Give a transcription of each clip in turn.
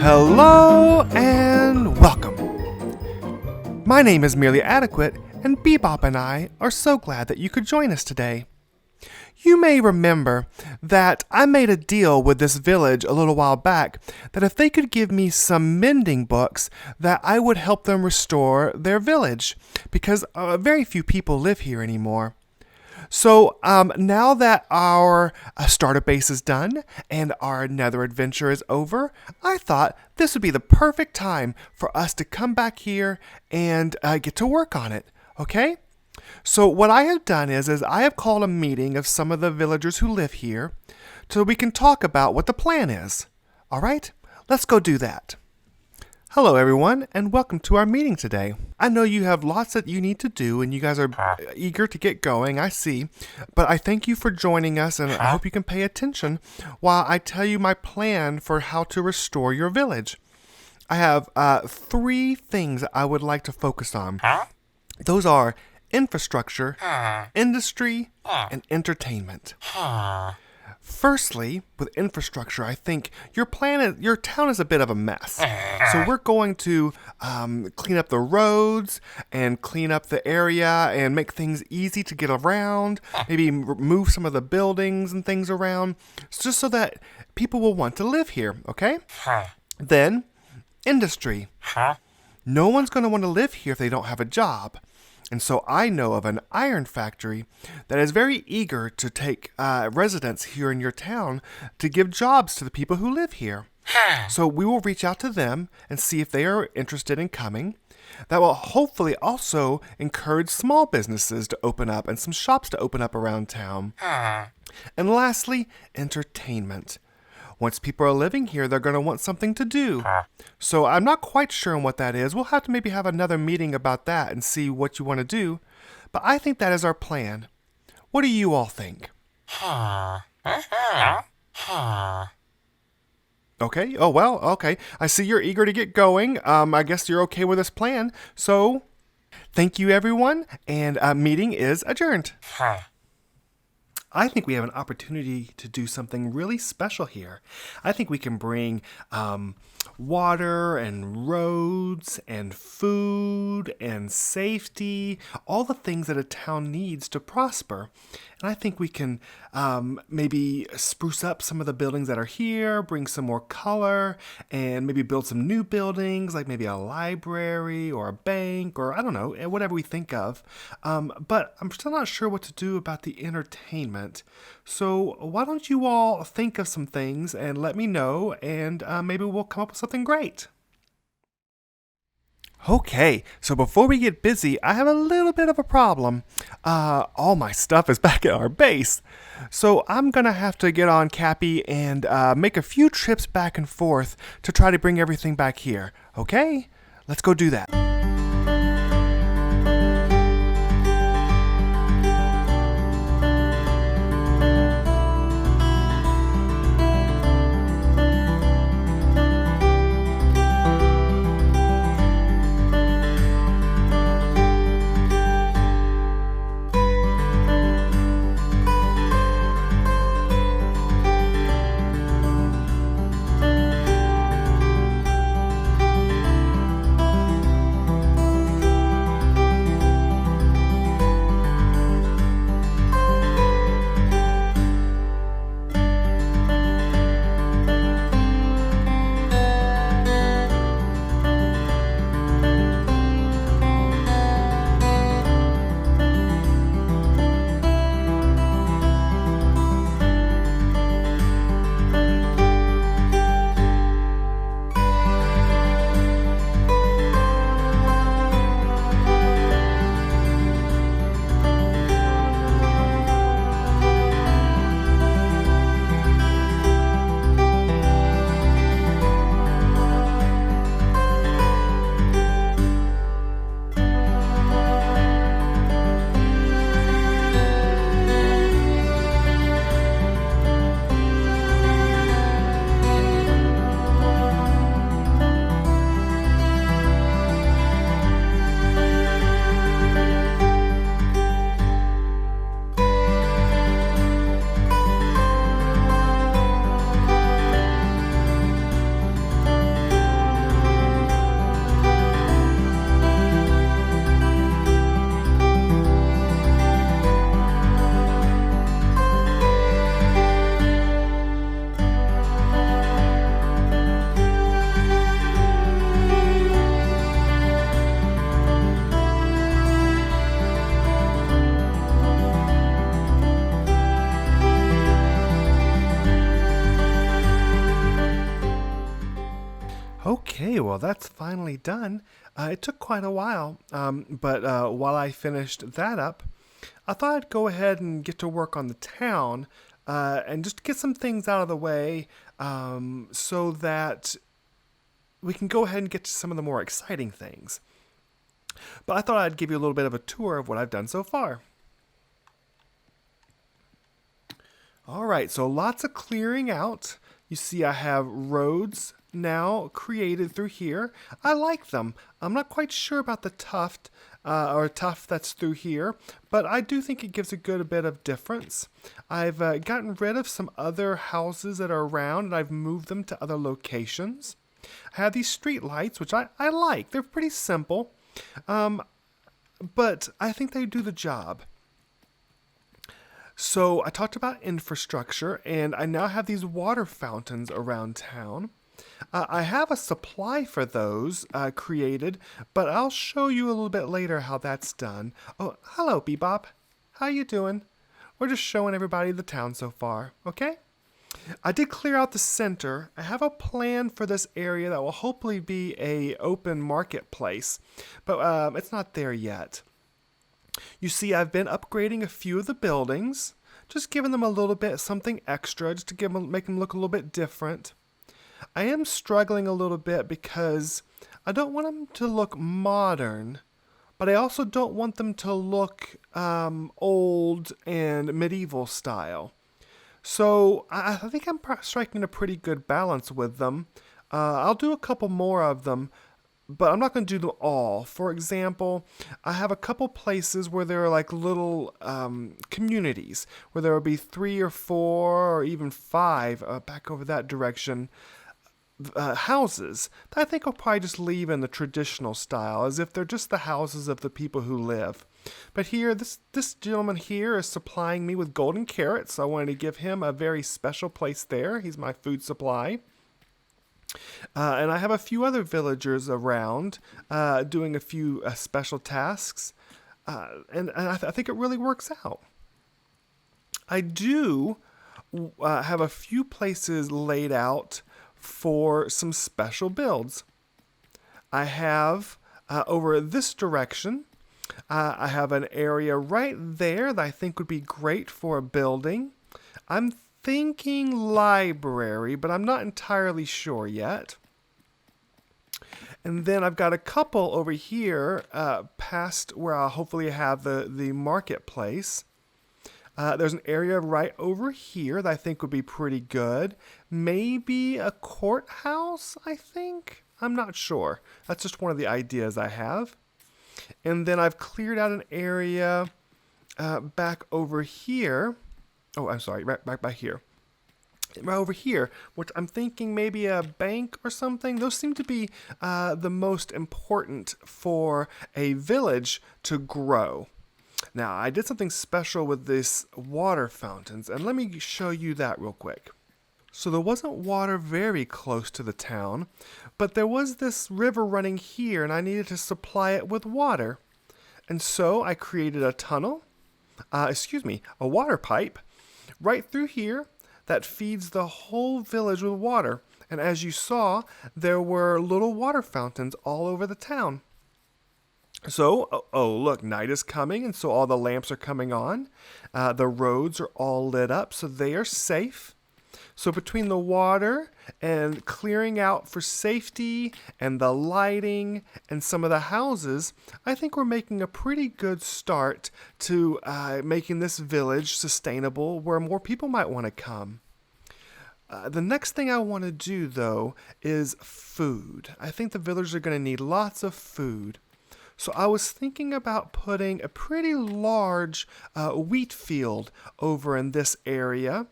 Hello and welcome. My name is Merely Adequate, and Bebop and I are so glad that you could join us today. You may remember that I made a deal with this village a little while back that if they could give me some mending books, that I would help them restore their village, because very few people live here anymore. So now that our starter base is done and our nether adventure is over, I thought this would be the perfect time for us to come back here and get to work on it, okay? So what I have done is I have called a meeting of some of the villagers who live here so we can talk about what the plan is. All right, let's go do that. Hello everyone, and welcome to our meeting today. I know you have lots that you need to do and you guys are eager to get going, I see. But I thank you for joining us, and I hope you can pay attention while I tell you my plan for how to restore your village. I have 3 things I would like to focus on. Those are infrastructure, industry, and entertainment. Firstly, with infrastructure, I think your town is a bit of a mess. So we're going to clean up the roads and clean up the area and make things easy to get around. Maybe move some of the buildings and things around, just so that people will want to live here, okay? Then, industry. No one's going to want to live here if they don't have a job. And so I know of an iron factory that is very eager to take residents here in your town to give jobs to the people who live here. So we will reach out to them and see if they are interested in coming. That will hopefully also encourage small businesses to open up and some shops to open up around town. And lastly, entertainment. Once people are living here, they're going to want something to do. So I'm not quite sure on what that is. We'll have to maybe have another meeting about that and see what you want to do. But I think that is our plan. What do you all think? Okay. Oh, well, okay. I see you're eager to get going. I guess you're okay with this plan. So thank you, everyone. And meeting is adjourned. I think we have an opportunity to do something really special here. I think we can bring water and roads and food and safety, all the things that a town needs to prosper. And I think we can maybe spruce up some of the buildings that are here, bring some more color, and maybe build some new buildings, like maybe a library or a bank or I don't know, whatever we think of. But I'm still not sure what to do about the entertainment. So why don't you all think of some things and let me know, and maybe we'll come up with something great. Okay, so before we get busy, I have a little bit of a problem. All my stuff is back at our base. So I'm going to have to get on Cappy and make a few trips back and forth to try to bring everything back here. Okay? Let's go do that. well, that's finally done. It took quite a while, but while I finished that up, I thought I'd go ahead and get to work on the town and just get some things out of the way so that we can go ahead and get to some of the more exciting things. But I thought I'd give you a little bit of a tour of what I've done so far. All right, so lots of clearing out. You see I have roads now created through here. I like them. I'm not quite sure about the tuft that's through here, but I do think it gives a good bit of difference. I've gotten rid of some other houses that are around, and I've moved them to other locations. I have these street lights, which I like. They're pretty simple, but I think they do the job. So I talked about infrastructure, and I now have these water fountains around town. I have a supply for those created, but I'll show you a little bit later how that's done. Oh, hello, Bebop. How you doing? We're just showing everybody the town so far, okay? I did clear out the center. I have a plan for this area that will hopefully be a open marketplace, but it's not there yet. You see, I've been upgrading a few of the buildings, just giving them a little bit something extra, just to make them look a little bit different. I am struggling a little bit because I don't want them to look modern, but I also don't want them to look old and medieval style. So I think I'm striking a pretty good balance with them. I'll do a couple more of them, but I'm not going to do them all. For example, I have a couple places where there are like little communities, where there will be 3 or 4 or even 5 back over that direction, houses that I think I'll probably just leave in the traditional style, as if they're just the houses of the people who live. But here, this gentleman here is supplying me with golden carrots, so I wanted to give him a very special place there. He's my food supply. And I have a few other villagers around doing a few special tasks, and I think it really works out. I do have a few places laid out for some special builds. I have over this direction, I have an area right there that I think would be great for a building. I'm thinking library, but I'm not entirely sure yet. And then I've got a couple over here past where I'll hopefully have the marketplace. There's an area right over here that I think would be pretty good. Maybe a courthouse, I think? I'm not sure. That's just one of the ideas I have. And then I've cleared out an area back over here. Oh, I'm sorry, right back by here. Right over here, which I'm thinking maybe a bank or something. Those seem to be the most important for a village to grow. Now, I did something special with this water fountains, and let me show you that real quick. So there wasn't water very close to the town, but there was this river running here, and I needed to supply it with water. And so I created a tunnel, a water pipe, right through here that feeds the whole village with water. And as you saw, there were little water fountains all over the town. So, oh look, night is coming, and so all the lamps are coming on. The roads are all lit up, so they are safe. So between the water and clearing out for safety and the lighting and some of the houses, I think we're making a pretty good start to making this village sustainable where more people might want to come. The next thing I want to do, though, is food. I think the villagers are going to need lots of food. So I was thinking about putting a pretty large wheat field over in this area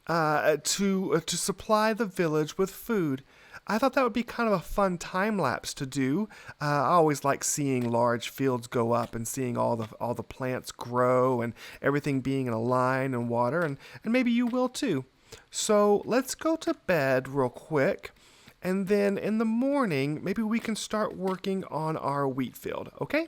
to supply the village with food. I thought that would be kind of a fun time lapse to do. I always like seeing large fields go up and seeing all the plants grow and everything being in a line and water, and maybe you will too. So let's go to bed real quick. And then in the morning, maybe we can start working on our wheat field, okay?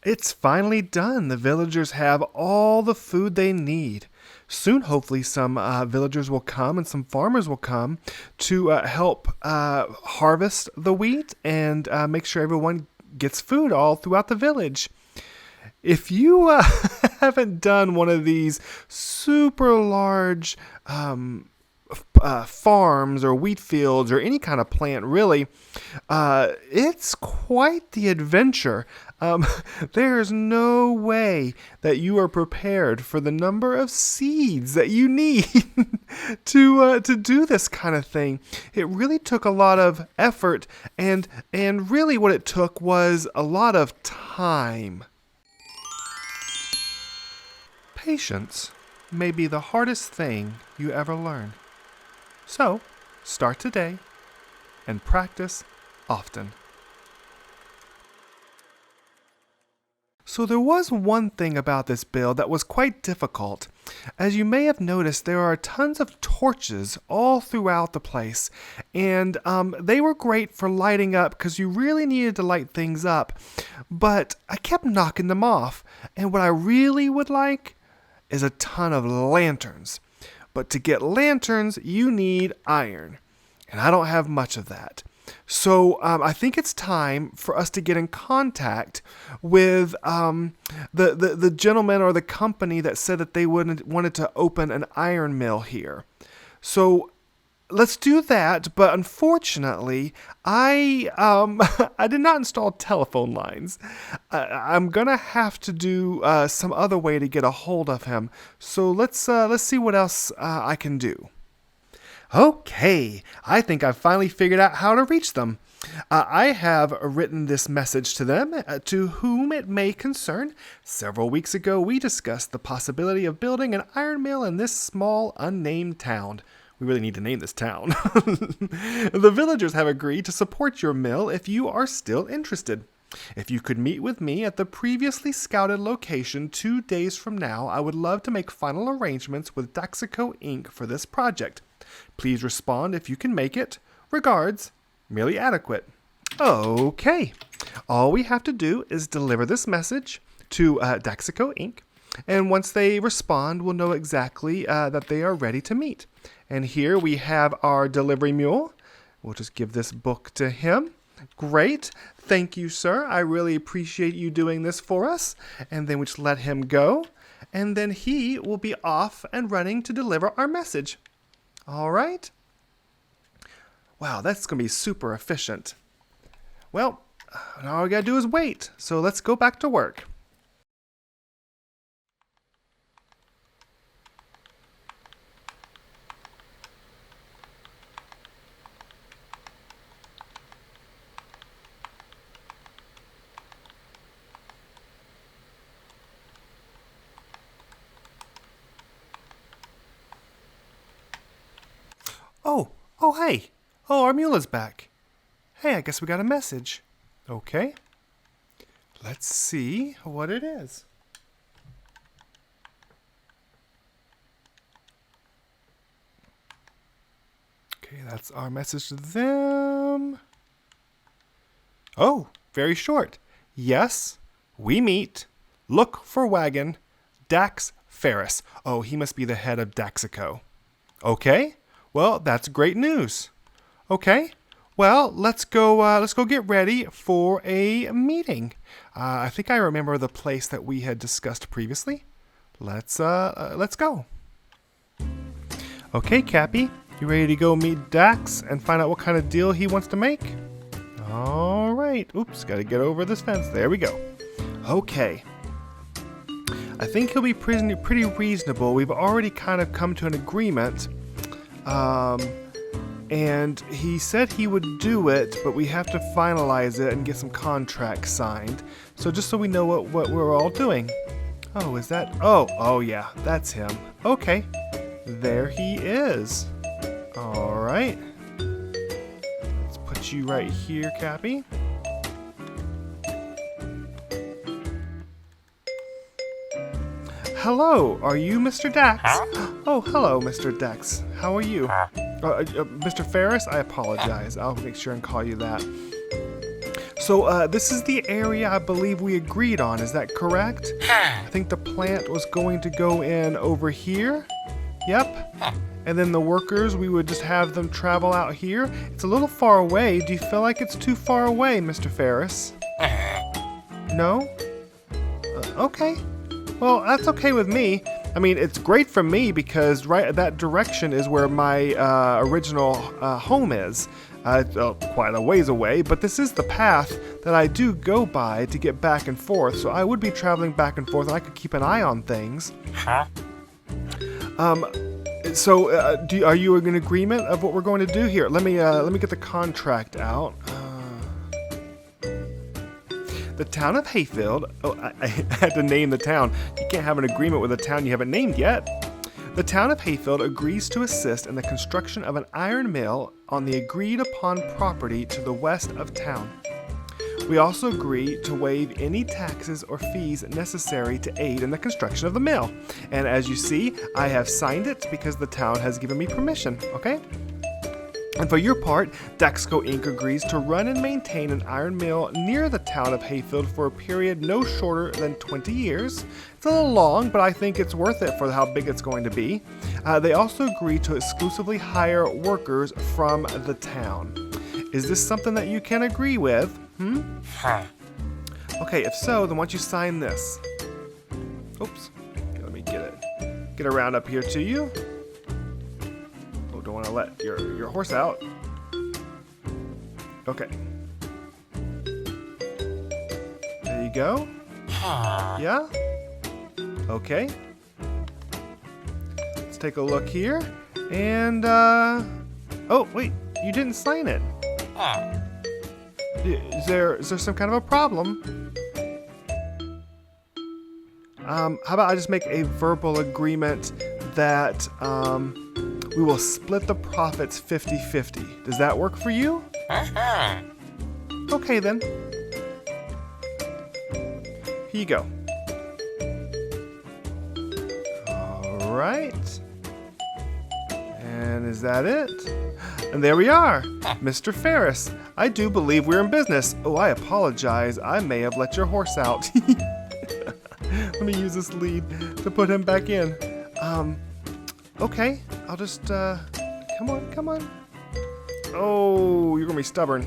It's finally done. The villagers have all the food they need. Soon, hopefully, some villagers will come and some farmers will come to help harvest the wheat and make sure everyone gets food all throughout the village. If you haven't done one of these super large farms or wheat fields or any kind of plant, really, it's quite the adventure. There's no way that you are prepared for the number of seeds that you need to do this kind of thing. It really took a lot of effort, and really what it took was a lot of time. Patience may be the hardest thing you ever learn. So, start today and practice often. So there was one thing about this build that was quite difficult. As you may have noticed, there are tons of torches all throughout the place, and they were great for lighting up because you really needed to light things up, but I kept knocking them off, and what I really would like is a ton of lanterns. But to get lanterns, you need iron, and I don't have much of that. So I think it's time for us to get in contact with the gentleman or the company that said that they wanted to open an iron mill here. So let's do that, but unfortunately, I did not install telephone lines. I'm gonna have to do some other way to get a hold of him. So let's see what else I can do. Okay, I think I've finally figured out how to reach them. I have written this message to them, to whom it may concern. Several weeks ago, we discussed the possibility of building an iron mill in this small, unnamed town. We really need to name this town. The villagers have agreed to support your mill if you are still interested. If you could meet with me at the previously scouted location 2 days from now, I would love to make final arrangements with Daxico Inc. for this project. Please respond if you can make it. Regards, Merely Adequate. Okay. All we have to do is deliver this message to Daxico Inc. And once they respond, we'll know exactly that they are ready to meet. And here we have our delivery mule. We'll just give this book to him. Great. Thank you, sir. I really appreciate you doing this for us. And then we just let him go. And then he will be off and running to deliver our message. All right. Wow, that's going to be super efficient. Well, now all we got to do is wait. So let's go back to work. Hey. Oh, our mule is back. Hey, I guess we got a message. Okay. Let's see what it is. Okay, that's our message to them. Oh, very short. Yes, we meet. Look for wagon. Dax Ferris. Oh, he must be the head of Daxico. Okay. Well, that's great news. Okay, well, let's go get ready for a meeting. I think I remember the place that we had discussed previously. Let's go. Okay, Cappy, you ready to go meet Dax and find out what kind of deal he wants to make? All right. Oops, got to get over this fence. There we go. Okay. I think he'll be pretty reasonable. We've already kind of come to an agreement. And he said he would do it, but we have to finalize it and get some contracts signed. So just so we know what we're all doing. Oh, is that? Oh yeah, that's him. Okay, there he is. All right. Let's put you right here, Cappy. Hello, are you Mr. Dax? Oh, hello, Mr. Dax. How are you? Mr. Ferris, I apologize. I'll make sure and call you that. So this is the area I believe we agreed on, is that correct? I think the plant was going to go in over here. Yep. And then the workers, we would just have them travel out here. It's a little far away. Do you feel like it's too far away, Mr. Ferris? No? Okay. Well, that's okay with me. I mean, it's great for me because right that direction is where my original home is. Quite a ways away, but this is the path that I do go by to get back and forth, so I would be traveling back and forth and I could keep an eye on things. Huh? So, are you in agreement of what we're going to do here? Let me get the contract out. The Town of Hayfield. Oh, I had to name the town. You can't have an agreement with a town you haven't named yet. The Town of Hayfield agrees to assist in the construction of an iron mill on the agreed-upon property to the west of town. We also agree to waive any taxes or fees necessary to aid in the construction of the mill. And as you see, I have signed it because the town has given me permission, okay? And for your part, Dexco Inc. agrees to run and maintain an iron mill near the Town of Hayfield for a period no shorter than 20 years. It's a little long, but I think it's worth it for how big it's going to be. They also agree to exclusively hire workers from the town. Is this something that you can agree with? Okay, if so, then why don't you sign this? Oops. Okay, let me get around up here to you. Oh, don't want to let your horse out. Okay. There you go. Yeah? Okay. Let's take a look here. And, oh, wait. You didn't sign it. Is there some kind of a problem? How about I just make a verbal agreement that we will split the profits 50-50. Does that work for you? Okay then. Here you go. Alright. And is that it? And there we are. Mr. Ferris, I do believe we're in business. Oh, I apologize. I may have let your horse out. Let me use this lead to put him back in. Okay. I'll just, come on. Oh, you're gonna be stubborn.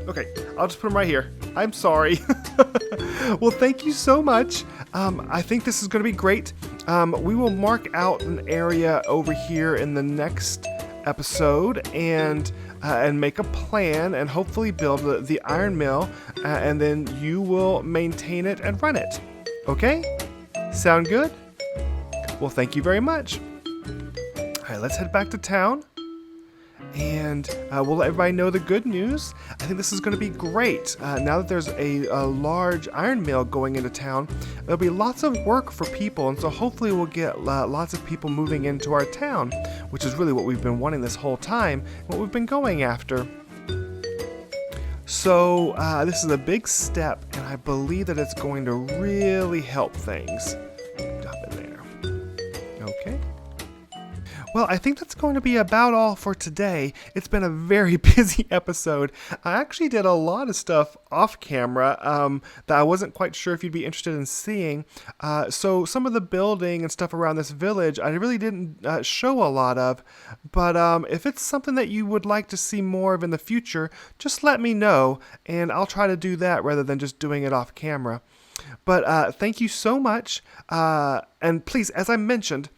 Okay, I'll just put him right here. I'm sorry. Well, thank you so much. I think this is gonna be great. We will mark out an area over here in the next episode and make a plan and hopefully build the iron mill, and then you will maintain it and run it. Okay? Sound good? Well, thank you very much. All right, let's head back to town. And we'll let everybody know the good news. I think this is going to be great. Now that there's a large iron mill going into town, there'll be lots of work for people, and so hopefully we'll get lots of people moving into our town, which is really what we've been wanting this whole time, what we've been going after. So this is a big step, and I believe that it's going to really help things. Drop it there. Okay. Well, I think that's going to be about all for today. It's been a very busy episode. I actually did a lot of stuff off camera that I wasn't quite sure if you'd be interested in seeing. So some of the building and stuff around this village, I really didn't show a lot of. But if it's something that you would like to see more of in the future, just let me know, and I'll try to do that rather than just doing it off camera. But thank you so much. And please, as I mentioned,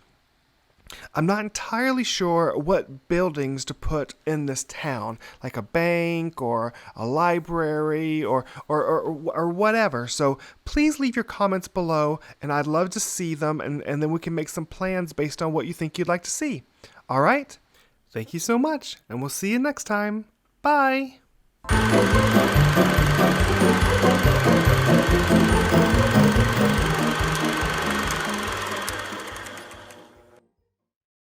I'm not entirely sure what buildings to put in this town, like a bank or a library or whatever. So please leave your comments below, and I'd love to see them, and then we can make some plans based on what you think you'd like to see. All right? Thank you so much, and we'll see you next time. Bye!